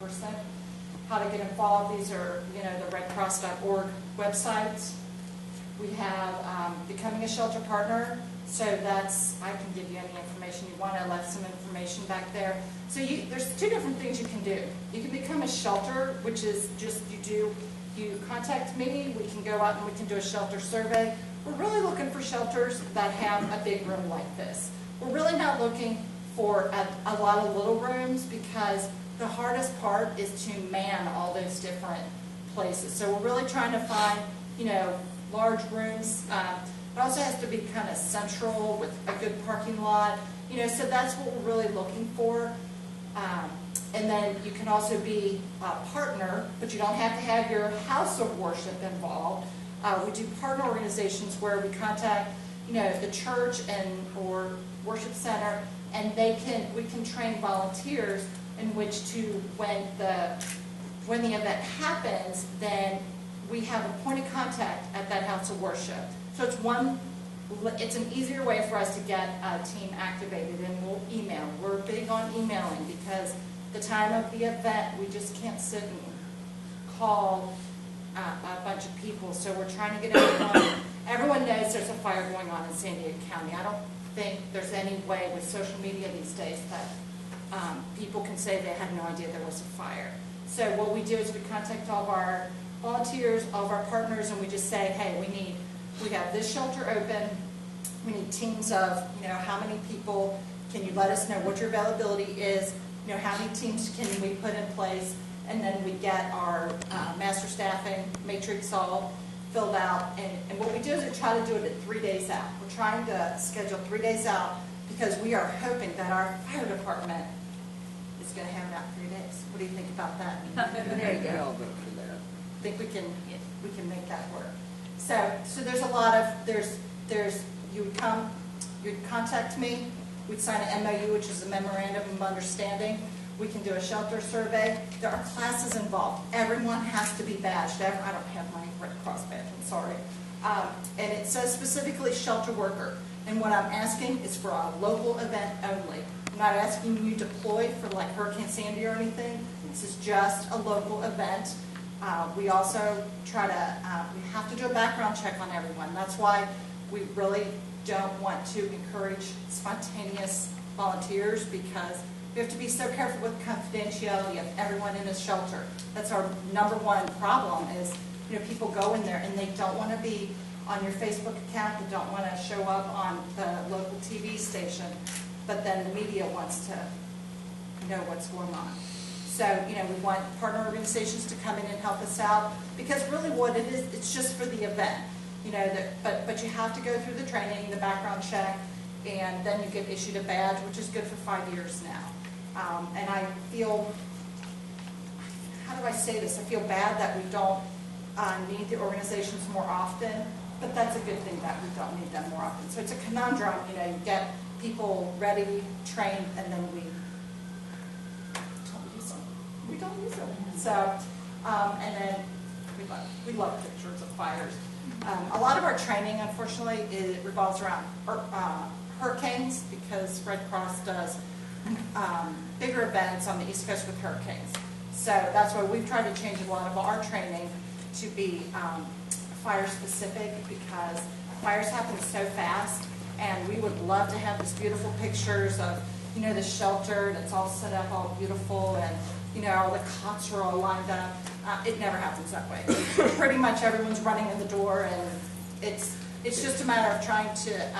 person. How to get involved, these are, the redcross.org websites. We have becoming a shelter partner, so I can give you any information you want. I left some information back there. So there's two different things you can do. You can become a shelter, which is just you contact me, we can go out and we can do a shelter survey. We're really looking for shelters that have a big room like this. We're really not looking for a lot of little rooms, because the hardest part is to man all those different places. So we're really trying to find, large rooms. It also has to be kind of central with a good parking lot. So that's what we're really looking for. And then you can also be a partner, but you don't have to have your house of worship involved. We do partner organizations where we contact, the church or worship center, and we can train volunteers in which to, when the event happens, then we have a point of contact at that house of worship. So it's an easier way for us to get a team activated, and we'll email. We're big on emailing, because the time of the event, we just can't sit and call a bunch of people. So we're trying to get everyone knows there's a fire going on in San Diego County. I don't think there's any way with social media these days that people can say they had no idea there was a fire. So what we do is we contact all of our volunteers, all of our partners, and we just say, hey, we have this shelter open. We need teams of, how many people. Can you let us know what your availability is? How many teams can we put in place? And then we get our master staffing matrix all filled out. And what we do is we try to do it at 3 days out. We're trying to schedule 3 days out, because we are hoping that our fire department is going to have it out 3 days. What do you think about that? There you go. I think we can make that work. So there's a lot of, you would contact me, we'd sign an MOU, which is a memorandum of understanding. We can do a shelter survey. There are classes involved. Everyone has to be badged. I don't have my Red Cross badge, I'm sorry. And it says specifically shelter worker. And what I'm asking is for a local event only. I'm not asking you to deploy for like Hurricane Sandy or anything. This is just a local event. We also try to, we have to do a background check on everyone. That's why we really don't want to encourage spontaneous volunteers, because we have to be so careful with confidentiality of everyone in a shelter. That's our number one problem is, people go in there and they don't want to be on your Facebook account, they don't want to show up on the local TV station, but then the media wants to know what's going on. So, we want partner organizations to come in and help us out, because really what it is, it's just for the event. But you have to go through the training, the background check, and then you get issued a badge, which is good for 5 years now. And I feel, how do I say this? I feel bad that we don't need the organizations more often, but that's a good thing that we don't need them more often. So it's a conundrum, you get people ready, trained, and then we don't use them. So, and then we love pictures of fires. A lot of our training, unfortunately, it revolves around hurricanes, because Red Cross does bigger events on the East Coast with hurricanes. So that's why we've tried to change a lot of our training to be fire specific, because fires happen so fast, and we would love to have these beautiful pictures of, the shelter that's all set up, all beautiful, and all the cots are all lined up. It never happens that way. Pretty much everyone's running in the door, and it's just a matter of trying to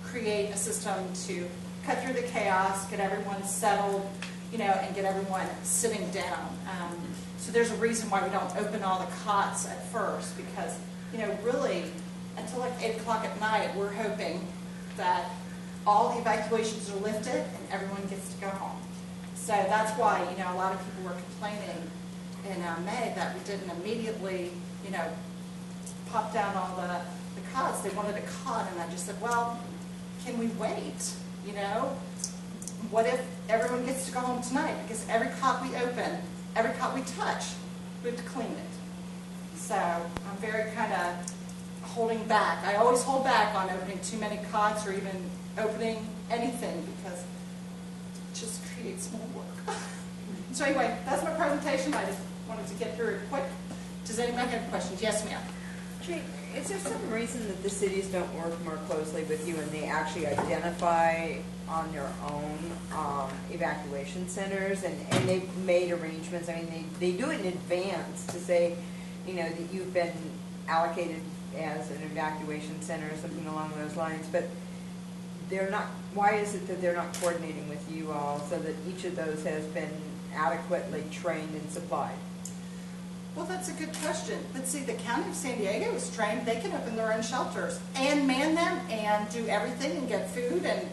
create a system to cut through the chaos, get everyone settled, and get everyone sitting down. So there's a reason why we don't open all the cots at first, because, really, until like 8 o'clock at night, we're hoping that all the evacuations are lifted and everyone gets to go home. So that's why, a lot of people were complaining in May that we didn't immediately, pop down all the cots. They wanted a cot, and I just said, well, can we wait? What if everyone gets to go home tonight? Because every cot we open, every cot we touch, we have to clean it. So I'm very kind of holding back. I always hold back on opening too many cots or even opening anything, because it just creates more work. So anyway, that's my presentation. I just wanted to get through it quick. Does anybody have questions? Yes, ma'am. Jane, is there some reason that the cities don't work more closely with you and they actually identify on their own evacuation centers and they've made arrangements? I mean, they do it in advance to say, you know, that you've been allocated as an evacuation center or something along those lines, but they're not, why is it that they're not coordinating with you all so that each of those has been adequately trained and supplied? Well, that's a good question. But see, the County of San Diego is trained. They can open their own shelters and man them and do everything and get food, and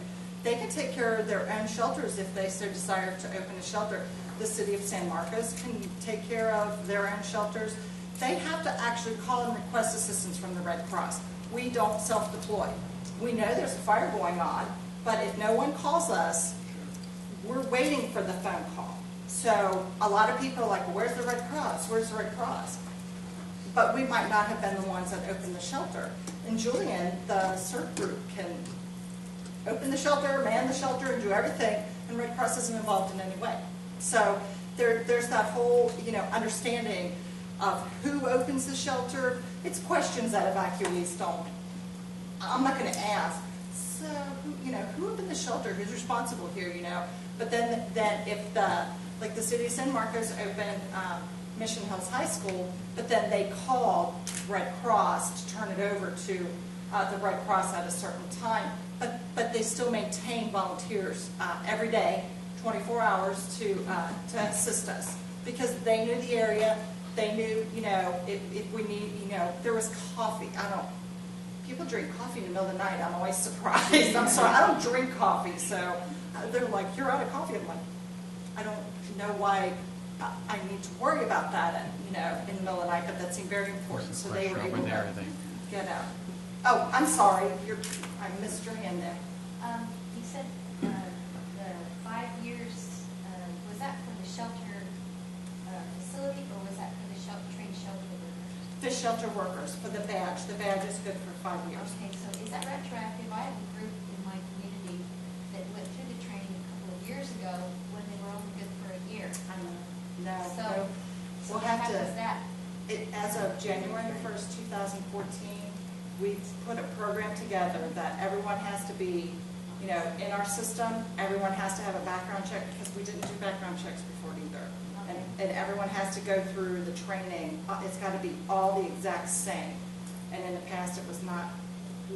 they can take care of their own shelters if they so desire to open a shelter. The city of San Marcos can take care of their own shelters. They have to actually call and request assistance from the Red Cross. We don't self-deploy. We know there's a fire going on, but if no one calls us, we're waiting for the phone call. So a lot of people are like, well, where's the Red Cross? Where's the Red Cross? But we might not have been the ones that opened the shelter. And Julian, the CERT group, can open the shelter, man the shelter, and do everything, and Red Cross isn't involved in any way. So there's that whole, understanding of who opens the shelter. It's questions that evacuees don't. I'm not going to ask. So, who opened the shelter? Who's responsible here? But then if the city of San Marcos opened Mission Hills High School, but then they called Red Cross to turn it over to the Red Cross at a certain time. But they still maintain volunteers every day, 24 hours to assist us, because they knew the area. They knew, if we need, there was coffee. People drink coffee in the middle of the night. I'm always surprised. I'm sorry, I don't drink coffee. So they're like, you're out of coffee. I'm like, I don't know why I need to worry about that, in the middle of the night, but that seemed very important. So they were able to get out. Oh, I'm sorry. I missed your hand there. You said the 5 years, was that for the shelter facility, or was that for the trained shelter workers? The shelter workers, for the badge. The badge is good for 5 years. Okay, so is that retroactive? I have a group in my community that went through the training a couple of years ago when they were only good for a year. No. So We'll what have happens to. that? As of January 1st, 2014, we've put a program together that everyone has to be, in our system. Everyone has to have a background check, because we didn't do background checks before either. And everyone has to go through the training. It's got to be all the exact same. And in the past, it was not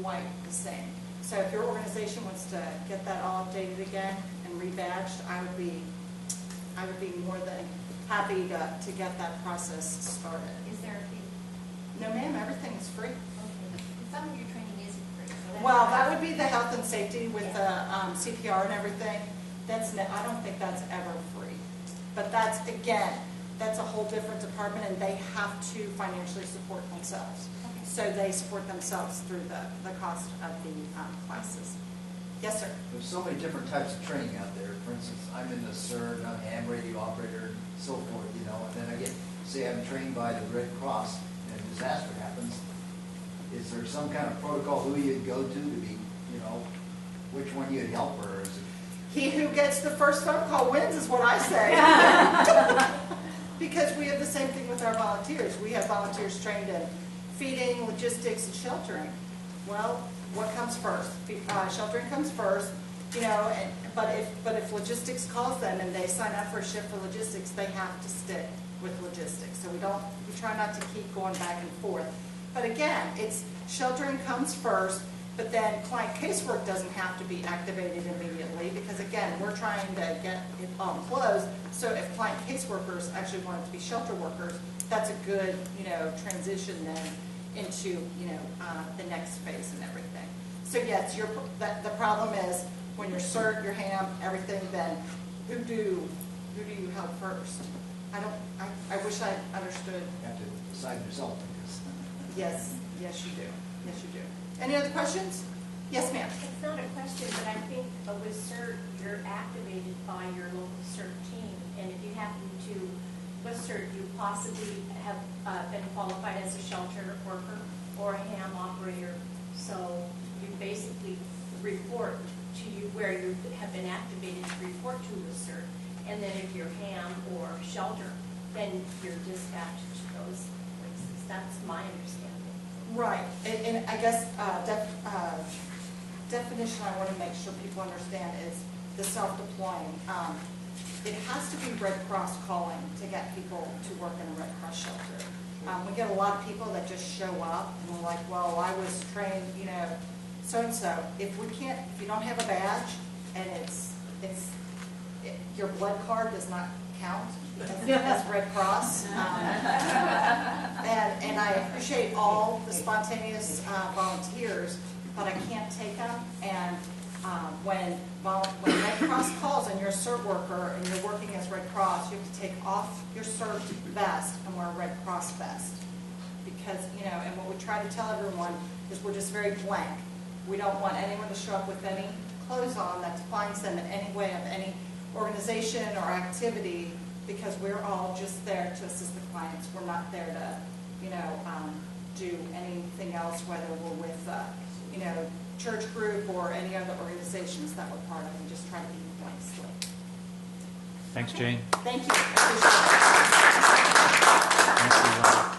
quite the same. So if your organization wants to get that all updated again and rebadged, I would be more than happy to get that process started. Is there a fee? No, ma'am, everything is free. Okay. Some of your training isn't free. So that's Well, that would be the health and safety with the CPR and everything. I don't think that's ever free. But that's a whole different department, and they have to financially support themselves. Okay. So they support themselves through the cost of the classes. Yes, sir. There's so many different types of training out there. For instance, I'm in the CERN, I'm a ham radio operator, and so forth, and then I get, say I'm trained by the Red Cross, and a disaster happens. Is there some kind of protocol who you'd go to be, which one you'd help, or is it? He who gets the first phone call wins, is what I say. Because we have the same thing with our volunteers. We have volunteers trained in feeding, logistics, and sheltering. Well, what comes first? Sheltering comes first, but if logistics calls them and they sign up for a shift for logistics, they have to stick with logistics. So we try not to keep going back and forth. But again, it's sheltering comes first, but then client casework doesn't have to be activated immediately, because again, we're trying to get it closed. So if client caseworkers actually want it to be shelter workers, that's a good, transition then into, the next phase and everything. So yes, the problem is when you're CERT, your ham, everything, then who do you help first? I wish I understood. You have to decide yourself, because. Yes, you do. Yes, you do. Any other questions? Yes, ma'am. It's not a question, but I think with CERT, you're activated by your local CERT team. And if you happen to, with CERT, you possibly have been qualified as a shelter worker or a ham operator. So you basically report to you where you have been activated to report to the CERT. And then if you're ham or shelter, then you're dispatched to those places. That's my understanding. Right, and I guess definition I want to make sure people understand is the self-deploying. It has to be Red Cross calling to get people to work in a Red Cross shelter. We get a lot of people that just show up and they're like, well, I was trained, so-and-so. If you don't have a badge and your blood card does not count as Red Cross. And I appreciate all the spontaneous volunteers, but I can't take them. And when Red Cross calls and you're a CERT worker and you're working as Red Cross, you have to take off your CERT vest and wear a Red Cross vest. Because, and what we try to tell everyone is we're just very blank. We don't want anyone to show up with any clothes on that defines them in any way of any organization or activity, because we're all just there to assist the clients. We're not there to, do anything else, whether we're with, church group or any other organizations that we're part of. We just try to be blank slate. Thanks, Jane. Thank you. I appreciate it. Thank you, Ron.